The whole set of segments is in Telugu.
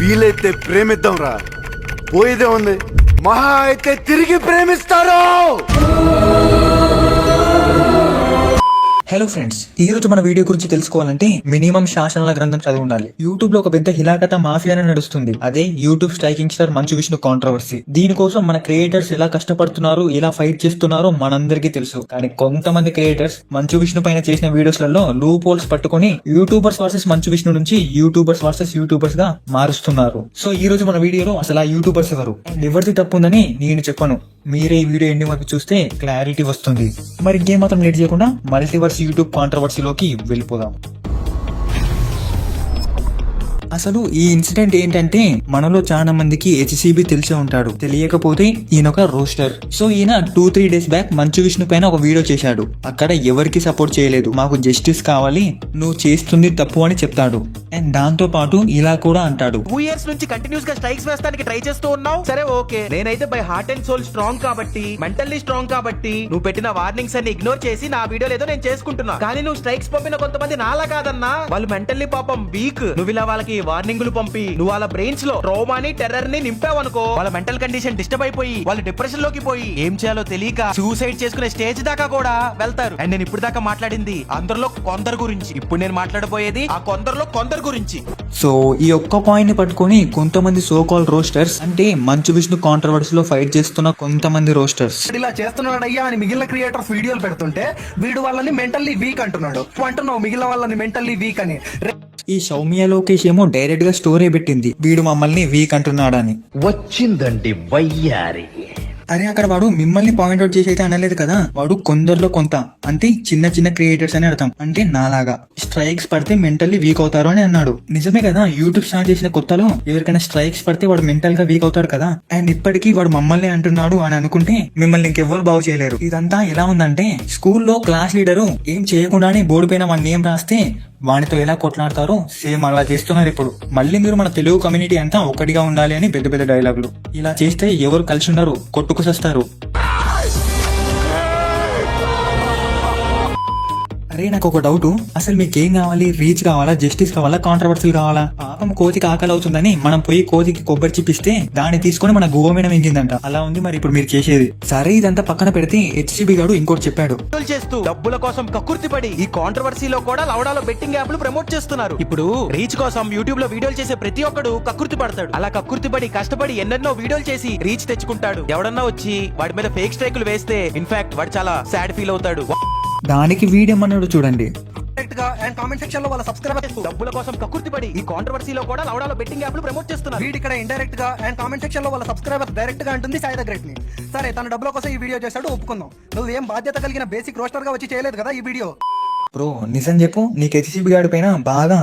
వీలైతే ప్రేమిద్దాంరా, పోయేదే ఉంది. మహా అయితే తిరిగి ప్రేమిస్తారు. హలో ఫ్రెండ్స్, ఈ రోజు మన వీడియో గురించి తెలుసుకోవాలంటే మినిమం శాసనాల గ్రంథం చదివి ఉండాలి. యూట్యూబ్ లో ఒక పెద్ద హిలాకత మాఫియానే నడుస్తుంది. అదే YouTube striking star Manchu Vishnu controversy. దీనికోసం మన క్రియేటర్స్ ఎలా కష్టపడుతున్నారు, ఎలా ఫైట్ చేస్తున్నారో మనందరికీ తెలుసు. కానీ కొంతమంది క్రియేటర్స్ మంచు విష్ణు పైన చేసిన వీడియోస్ లలో లూప్ హోల్స్ పట్టుకుని యూట్యూబర్స్ వర్సెస్ మంచు విష్ణు నుంచి యూట్యూబర్స్ వర్సెస్ యూట్యూబర్స్ గా మారుస్తున్నారు. సో ఈ రోజు మన వీడియోలో అసలు ఆ యూట్యూబర్స్ ఎవరు, ఎవరిది తప్పు ఉందని నేను చెప్పను. మీరే ఈ వీడియో ఎండింగ్ వరకు చూస్తే క్లారిటీ వస్తుంది. మరి ఇంకేం మాత్రం లేట్ చేయకుండా మల్టీవర్స్ యూట్యూబ్ కాంట్రవర్సీలోకి వెళ్ళిపోదాం. అసలు ఈ ఇన్సిడెంట్ ఏంటంటే, మనలో చాలా మందికి హెచ్సిబి తెలిసే ఉంటాడు. తెలియకపోతే ఈయన ఒక రోస్టర్. సో ఈయన 2-3 డేస్ బ్యాక్ మంచు విష్ణు పైన ఒక వీడియో చేశాడు. అక్కడ ఎవరికి సపోర్ట్ చేయలేదు, మాకు జస్టిస్ కావాలి, నువ్వు చేస్తుంది తప్పు అని చెప్తాడు. అండ్ దాంతో పాటు ఇలా కూడా అంటాడు, 2 years నుంచి కంటిన్యూస్ గా స్ట్రైక్స్ వేస్తానికి ట్రై చేస్తూ ఉన్నావు. సరే ఓకే, నేనైతే by heart and soul strong కాబట్టి, మెంటల్లీ స్ట్రాంగ్ కాబట్టి నువ్వు పెట్టిన వార్నింగ్స్ అన్ని ఇగ్నోర్ చేసి నా వీడియోలు ఏదో నేను చేసుకుంటున్నా. కానీ నువ్వు స్ట్రైక్స్ పంపిన కొంతమంది నాలా కాదన్నా, వాళ్ళు మెంటల్లీ పాపం వీక్. నువ్వు ఇలా వాళ్ళకి వార్నింగులు పంపి నువ్వు వాళ్ళ బ్రెయిన్స్ లో ట్రోమాని, టెర్రర్ ని నింపావనుకో, వాళ్ళ మెంటల్ కండిషన్ డిస్టర్బ్ అయిపోయి వాళ్ళు డిప్రెషన్ లోకి పోయి ఏం చేయాలో తెలియక సూసైడ్ చేసుకునే స్టేజ్ దాకా కూడా వెళ్తారు. అండ్ నేను ఇప్పుడు దాకా మాట్లాడింది అందరిలో కొందరు గురించి. ఇప్పుడు నేను మాట్లాడబోయేది ఆ కొందరిలో కొందరు గురించి. సో ఈ ఒక్క పాయింట్ ని పట్టుకొని కొంతమంది సో కాల్ రోస్టర్స్, అంటే మంచు విష్ణు కాంట్రవర్సీలో ఫైట్ చేస్తున్న కొంతమంది రోస్టర్స్ ఇలా చేస్తున్నాడయ్యా అని మిగిలిన క్రియేటర్స్ వీడియోలు పెడుతుంటే వీడు వాళ్ళని మెంటల్లీ వీక్ అంటున్నాడు. అంటున్నావు మిగిలిన వాళ్ళని మెంటల్లీ వీక్ అని. ఈ సౌమ్య లోకేష్ ఏమో డైరెక్ట్ గా స్టోరీ పెట్టింది, వీడు మమ్మల్ని వీక్ అంటున్నాడని. వచ్చిందండి వయ్యారి. అరే అక్కడ వాడు మిమ్మల్ని పాయింట్ అవుట్ చేసి అయితే అనలేదు కదా, వాడు కొందరిలో కొంత, అంటే చిన్న చిన్న క్రియేటర్స్ అని అర్థం. అంటే నాలాగా స్ట్రైక్స్ పడితే మెంటల్లీ వీక్ అవుతారు అని అన్నాడు. నిజమే కదా, యూట్యూబ్ స్టార్ట్ చేసిన కొత్తలో ఎవరికైనా స్ట్రైక్స్ పడితే వాడు మెంటల్ గా వీక్ అవుతాడు కదా. అండ్ ఇప్పటికీ వాడు మమ్మల్ని అంటున్నాడు అని అనుకుంటే మిమ్మల్ని ఇంకెవ్వరు బాగు చేయలేరు. ఇదంతా ఎలా ఉందంటే, స్కూల్లో క్లాస్ లీడరు ఏం చేయకుండానే బోర్డు పైన మన నేమ్ రాస్తే వానితో ఎలా కొట్లాడతారో సేమ్ అలా చేస్తున్నారు ఇప్పుడు. మళ్ళీ మీరు మన తెలుగు కమ్యూనిటీ అంతా ఒకటిగా ఉండాలి అని పెద్ద పెద్ద డైలాగులు. ఇలా చేస్తే ఎవరు కలిసి ఉండరు, కొట్టుకుసస్తారు. అరే నాకు ఒక డౌట్, అసలు మీకేం కావాలి? రీచ్ కావాలా, జస్టిస్ కావాలా, కాంట్రవర్సీలు కావాలా? పాపం కోతికి ఆకలి అవుతుందని మనం పోయి కోతికి కొబ్బరి చిప్పిస్తే దాన్ని తీసుకుని మన గువ్వ మీద మింగిందంట. అలా ఉంది మరి ఇప్పుడు మీరు చేసేది. సరే ఇదంతా పక్కన పెడితే హెచ్సిబి గాడు ఇంకోటి చెప్పాడు. చేస్తూ డబ్బుల కోసం కక్కుర్తి పడి ఈ కాంట్రవర్సీలో కూడా లవడాలో బెట్టింగ్ యాప్లు ప్రమోట్ చేస్తున్నారు. ఇప్పుడు రీచ్ కోసం యూట్యూబ్ లో వీడియోలు చేసే ప్రతి ఒక్కడు కక్కుర్తి పడతాడు. అలా కక్కుర్తి పడి కష్టపడి ఎన్నెన్నో వీడియోలు చేసి రీచ్ తెచ్చుకుంటాడు. ఎవడన్నా వచ్చి వాడి మీద ఫేక్ స్ట్రైకులు వేస్తే ఇన్ఫాక్ట్ వాడు చాలా సాడ్ ఫీల్ అవుతాడు. దానికి వీడేమన్నాడు చూడండి, కామెంట్ సెక్షన్ లో వాళ్ళ సబ్స్క్రైబర్ డబ్బుల కోసం కక్కుర్తి పడి ఈ కాంట్రవర్సీలో కూడా లవడాలో బెట్టింగ్ యాప్లు ప్రమోట్ చేస్తున్నారు. వీడి ఇక్కడ ఇండైరెక్ట్ గా అండ్ కామెంట్ సెక్షన్ లో వాళ్ళ సబ్స్క్రైబర్ డైరెక్ట్ గా అంటుంది సాయి గ్రేట్ ని. సరే తన డబ్బుల కోసం ఈ వీడియో చేశాడు, ఒప్పుకుందాం. నువ్వు ఏం బాధ్యత కలిగిన బేసిక్ రోస్టర్ గా వచ్చి చేయలేదు కదా ఈ వీడియో. బ్రో నిజం చెప్పు, నీకు హెచ్సిబి గాడి పైన బాగా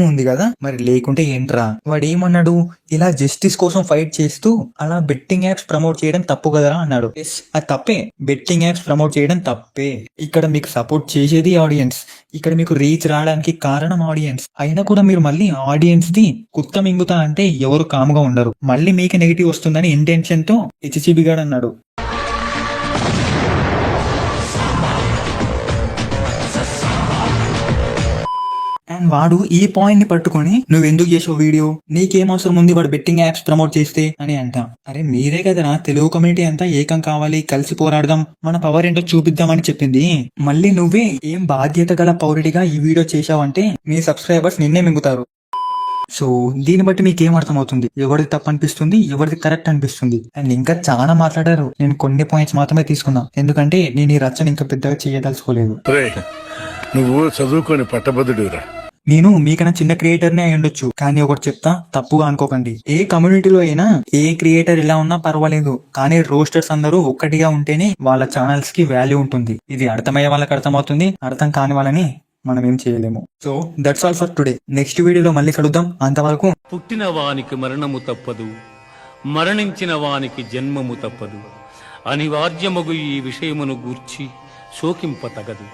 ఉంది కదా, మరి లేకుంటే ఏంట్రా? వాడు ఏమన్నాడు, ఇలా జస్టిస్ కోసం ఫైట్ చేస్తూ అలా బెట్టింగ్ యాప్స్ ప్రమోట్ చేయడం తప్పు కదా అన్నాడు. అది తప్పే, బెట్టింగ్ యాప్స్ ప్రమోట్ చేయడం తప్పే. ఇక్కడ మీకు సపోర్ట్ చేసేది ఆడియన్స్, ఇక్కడ మీకు రీచ్ రావడానికి కారణం ఆడియన్స్. అయినా కూడా మీరు మళ్ళీ ఆడియన్స్ ది కుత్త మింగుతా అంటే ఎవరు కాముగా ఉండరు. మళ్ళీ మీకు నెగిటివ్ వస్తుందని ఇంటెన్షన్ తో హెచ్సిబి గాడు అన్నాడు. అండ్ వాడు ఈ పాయింట్ ని పట్టుకొని నువ్వు ఎందుకు చేసావు వీడియో, నీకేం అవసరం ఉంది వాడు బెట్టింగ్ యాప్స్ ప్రమోట్ చేస్తే అని అంటాం. అరే మీరే కదరా తెలుగు కమ్యూనిటీ అంతా ఏకం కావాలి, కలిసి పోరాడదాం, మన పవర్ ఏంటో చూపిద్దామని చెప్పింది. మళ్ళీ నువ్వే ఏం బాధ్యత గల పౌరుడిగా ఈ వీడియో చేశావంటే మీ సబ్స్క్రైబర్స్ నిన్నే మింగుతారు. సో దీన్ని బట్టి మీకేం అర్థమవుతుంది, ఎవరిది తప్పు అనిపిస్తుంది, ఎవరిది కరెక్ట్ అనిపిస్తుంది. అండ్ ఇంకా చాలా మాట్లాడారు, నేను కొన్ని పాయింట్స్ మాత్రమే తీసుకున్నా, ఎందుకంటే నేను ఈ రచన ఇంకా పెద్దగా చేయదలుచుకోలేదు. నువ్వు చదువుకొని పట్టభద్రుడురా. నేను మీకన్నా చిన్న క్రియేటర్నే అయి ఉండొచ్చు, కానీ ఒకటి చెప్తా, తప్పుగా అనుకోకండి. ఏ కమ్యూనిటీలో అయినా ఏ క్రియేటర్ ఎలా ఉన్నా పర్వాలేదు, కానీ రోస్టర్స్ అందరూ ఒక్కటిగా ఉంటేనే వాళ్ళ ఛానల్స్ కి వాల్యూ ఉంటుంది. ఇది అర్థమయ్యే వాళ్ళకి అర్థమవుతుంది, అర్థం కాని వాళ్ళని మనం ఏం చేయలేము. So that's all for today. Next వీడియోలో మళ్ళీ కలుద్దాం. అంతవరకు పుట్టిన వానికి మరణము తప్పదు, మరణించిన వానికి జన్మము తప్పదు. అనివార్యమగు ఈ విషయమును గూర్చి శోకింప తగదు.